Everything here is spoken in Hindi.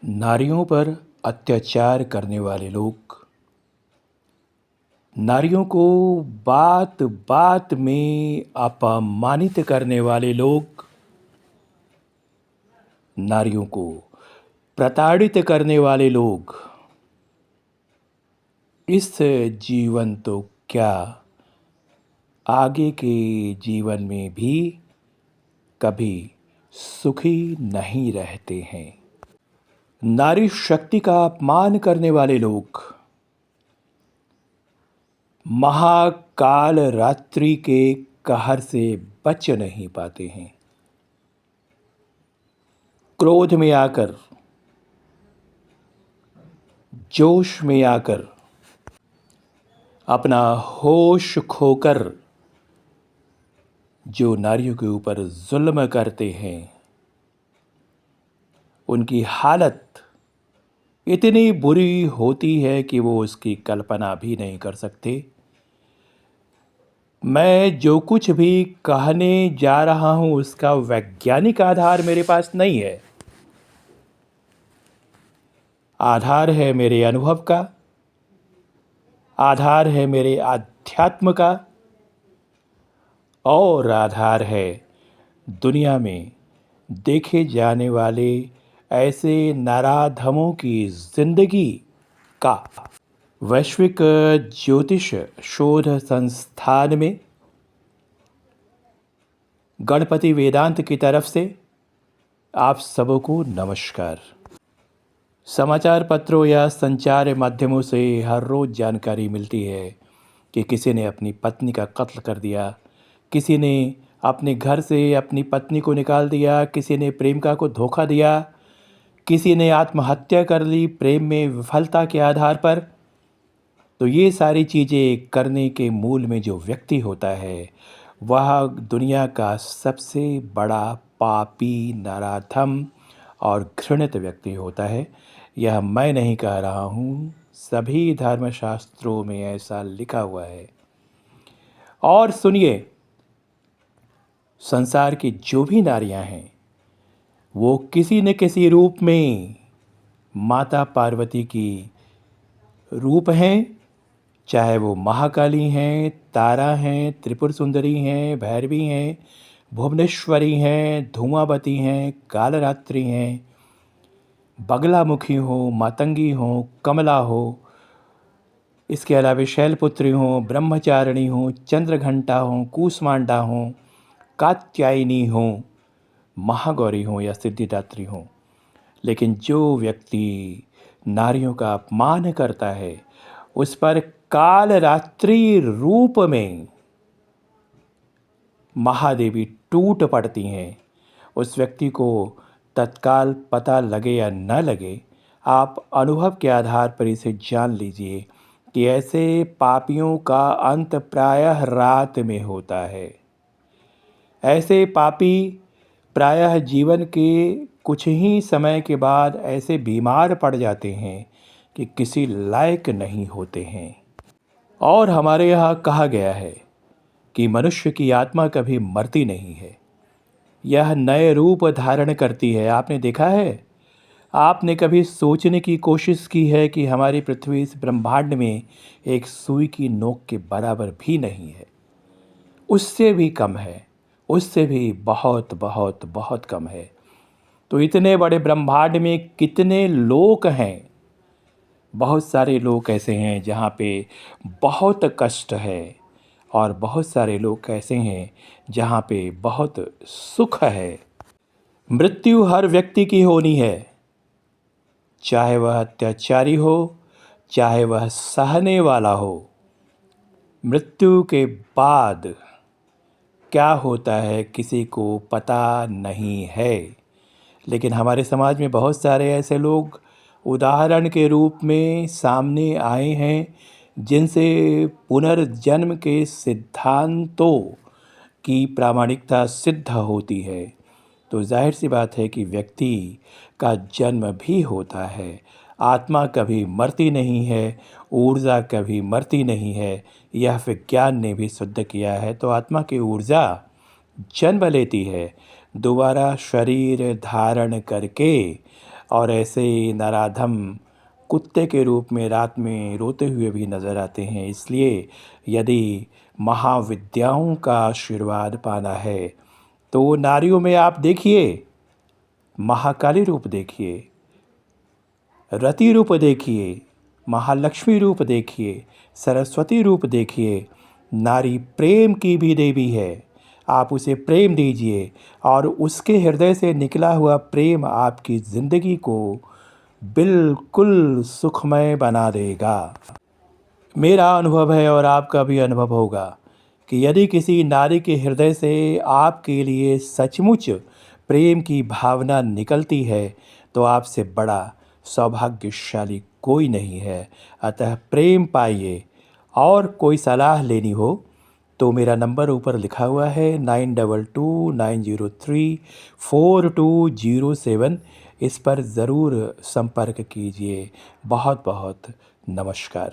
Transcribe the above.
नारियों पर अत्याचार करने वाले लोग, नारियों को बात बात में अपमानित करने वाले लोग, नारियों को प्रताड़ित करने वाले लोग, इस जीवन तो क्या आगे के जीवन में भी कभी सुखी नहीं रहते हैं। नारी शक्ति का अपमान करने वाले लोग महाकाल रात्रि के कहर से बच नहीं पाते हैं। क्रोध में आकर, जोश में आकर, अपना होश खोकर जो नारियों के ऊपर जुल्म करते हैं, उनकी हालत इतनी बुरी होती है कि वो उसकी कल्पना भी नहीं कर सकते। मैं जो कुछ भी कहने जा रहा हूँ उसका वैज्ञानिक आधार मेरे पास नहीं है। आधार है मेरे अनुभव का, आधार है मेरे आध्यात्म का, और आधार है दुनिया में देखे जाने वाले ऐसे नराधमों की जिंदगी का। वैश्विक ज्योतिष शोध संस्थान में गणपति वेदांत की तरफ से आप सबको नमस्कार। समाचार पत्रों या संचार माध्यमों से हर रोज़ जानकारी मिलती है कि किसी ने अपनी पत्नी का कत्ल कर दिया, किसी ने अपने घर से अपनी पत्नी को निकाल दिया, किसी ने प्रेमिका को धोखा दिया, किसी ने आत्महत्या कर ली प्रेम में विफलता के आधार पर। तो ये सारी चीज़ें करने के मूल में जो व्यक्ति होता है वह दुनिया का सबसे बड़ा पापी, नराधम और घृणित व्यक्ति होता है। यह मैं नहीं कह रहा हूँ, सभी धर्मशास्त्रों में ऐसा लिखा हुआ है। और सुनिए, संसार की जो भी नारियां हैं वो किसी न किसी रूप में माता पार्वती की रूप हैं, चाहे वो महाकाली हैं, तारा हैं, त्रिपुर सुंदरी हैं, भैरवी हैं, भुवनेश्वरी हैं, धूमावती हैं, कालरात्रि हैं, बगलामुखी हो, मातंगी हो, कमला हो, इसके अलावा शैलपुत्री हो, ब्रह्मचारिणी हो, चंद्रघंटा हो, कूष्मांडा हो, कात्यायनी हो, महागौरी हो या सिद्धिदात्री हो। लेकिन जो व्यक्ति नारियों का अपमान करता है उस पर काल रात्रि रूप में महादेवी टूट पड़ती हैं। उस व्यक्ति को तत्काल पता लगे या न लगे, आप अनुभव के आधार पर इसे जान लीजिए कि ऐसे पापियों का अंत प्रायः रात में होता है। ऐसे पापी प्रायः जीवन के कुछ ही समय के बाद ऐसे बीमार पड़ जाते हैं कि किसी लायक नहीं होते हैं। और हमारे यहाँ कहा गया है कि मनुष्य की आत्मा कभी मरती नहीं है, यह नए रूप धारण करती है। आपने देखा है, आपने कभी सोचने की कोशिश की है कि हमारी पृथ्वी इस ब्रह्मांड में एक सुई की नोक के बराबर भी नहीं है, उससे भी कम है, उससे भी बहुत बहुत बहुत कम है। तो इतने बड़े ब्रह्मांड में कितने लोक हैं। बहुत सारे लोग ऐसे हैं जहाँ पे बहुत कष्ट है, और बहुत सारे लोग ऐसे हैं जहाँ पे बहुत सुख है। मृत्यु हर व्यक्ति की होनी है, चाहे वह अत्याचारी हो, चाहे वह सहने वाला हो। मृत्यु के बाद क्या होता है किसी को पता नहीं है। लेकिन हमारे समाज में बहुत सारे ऐसे लोग उदाहरण के रूप में सामने आए हैं जिनसे पुनर्जन्म के सिद्धांतों की प्रामाणिकता सिद्ध होती है। तो जाहिर सी बात है कि व्यक्ति का जन्म भी होता है, आत्मा कभी मरती नहीं है, ऊर्जा कभी मरती नहीं है। यह विज्ञान ने भी सिद्ध किया है। तो आत्मा की ऊर्जा जन्म लेती है, दोबारा शरीर धारण करके और ऐसे नराधम कुत्ते के रूप में रात में रोते हुए भी नज़र आते हैं। इसलिए यदि महाविद्याओं का आशीर्वाद पाना है तो नारियों में आप देखिए, महाकाली रूप देखिए, रति रूप देखिए, महालक्ष्मी रूप देखिए, सरस्वती रूप देखिए। नारी प्रेम की भी देवी है। आप उसे प्रेम दीजिए और उसके हृदय से निकला हुआ प्रेम आपकी ज़िंदगी को बिल्कुल सुखमय बना देगा। मेरा अनुभव है और आपका भी अनुभव होगा कि यदि किसी नारी के हृदय से आपके लिए सचमुच प्रेम की भावना निकलती है तो आपसे बड़ा सौभाग्यशाली कोई नहीं है। अतः प्रेम पाइए। और कोई सलाह लेनी हो तो मेरा नंबर ऊपर लिखा हुआ है 9229034207। इस पर ज़रूर संपर्क कीजिए। बहुत बहुत नमस्कार।